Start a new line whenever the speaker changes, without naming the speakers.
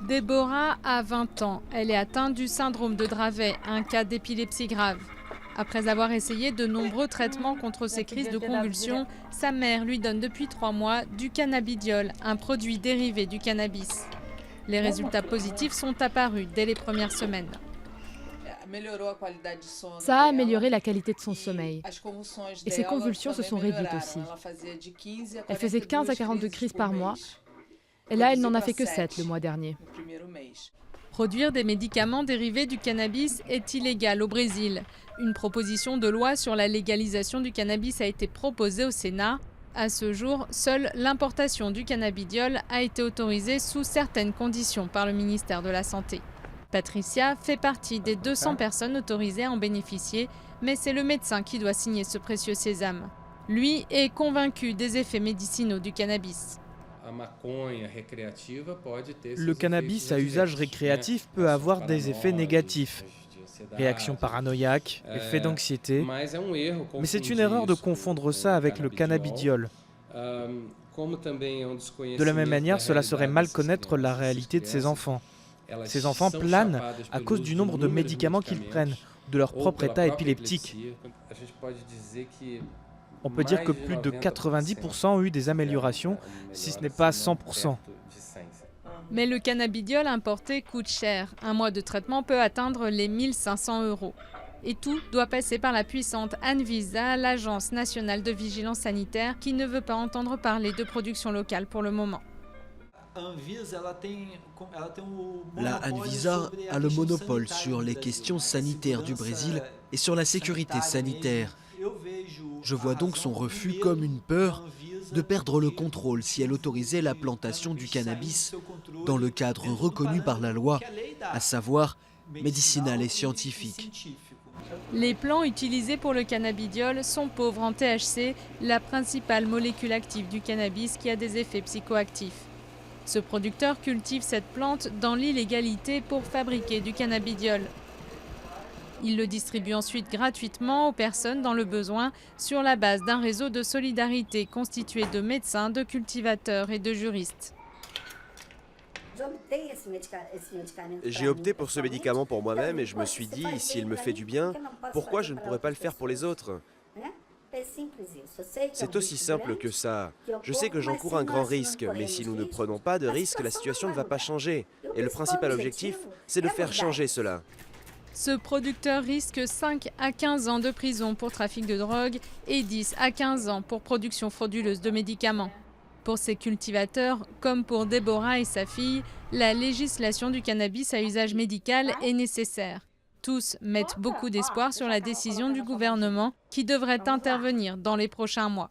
Déborah a 20 ans. Elle est atteinte du syndrome de Dravet, un cas d'épilepsie grave. Après avoir essayé de nombreux traitements contre ses crises de convulsions, sa mère lui donne depuis 3 mois du cannabidiol, un produit dérivé du cannabis. Les résultats positifs sont apparus dès les premières semaines.
Ça a amélioré la qualité de son sommeil. Et ses convulsions se sont réduites aussi. Elle faisait 15 à 42 crises par mois. Et là, elle n'en a fait que 7 le mois dernier.
Produire des médicaments dérivés du cannabis est illégal au Brésil. Une proposition de loi sur la légalisation du cannabis a été proposée au Sénat. À ce jour, seule l'importation du cannabidiol a été autorisée sous certaines conditions par le ministère de la Santé. Patricia fait partie des 200 personnes autorisées à en bénéficier, mais c'est le médecin qui doit signer ce précieux sésame. Lui est convaincu des effets médicinaux du cannabis.
Le cannabis à usage récréatif peut avoir des effets négatifs. Réaction paranoïaque, effet d'anxiété. Mais c'est une erreur de confondre ça avec le cannabidiol. De la même manière, cela serait mal connaître la réalité de ces enfants. Ces enfants planent à cause du nombre de médicaments qu'ils prennent, de leur propre état épileptique. On peut dire que plus de 90% ont eu des améliorations, si ce n'est pas 100%.
Mais le cannabidiol importé coûte cher. Un mois de traitement peut atteindre les 1 500 €. Et tout doit passer par la puissante Anvisa, l'Agence nationale de vigilance sanitaire, qui ne veut pas entendre parler de production locale pour le moment.
La Anvisa a le monopole sur les questions sanitaires du Brésil et sur la sécurité sanitaire. Je vois donc son refus comme une peur de perdre le contrôle si elle autorisait la plantation du cannabis dans le cadre reconnu par la loi, à savoir médicinal et scientifique.
Les plants utilisés pour le cannabidiol sont pauvres en THC, la principale molécule active du cannabis qui a des effets psychoactifs. Ce producteur cultive cette plante dans l'illégalité pour fabriquer du cannabidiol. Il le distribue ensuite gratuitement aux personnes dans le besoin sur la base d'un réseau de solidarité constitué de médecins, de cultivateurs et de juristes.
J'ai opté pour ce médicament pour moi-même et je me suis dit, s'il me fait du bien, pourquoi je ne pourrais pas le faire pour les autres? C'est aussi simple que ça. Je sais que j'encours un grand risque, mais si nous ne prenons pas de risque, la situation ne va pas changer. Et le principal objectif, c'est de faire changer cela.
Ce producteur risque 5 à 15 ans de prison pour trafic de drogue et 10 à 15 ans pour production frauduleuse de médicaments. Pour ces cultivateurs, comme pour Déborah et sa fille, la législation du cannabis à usage médical est nécessaire. Tous mettent beaucoup d'espoir sur la décision du gouvernement qui devrait intervenir dans les prochains mois.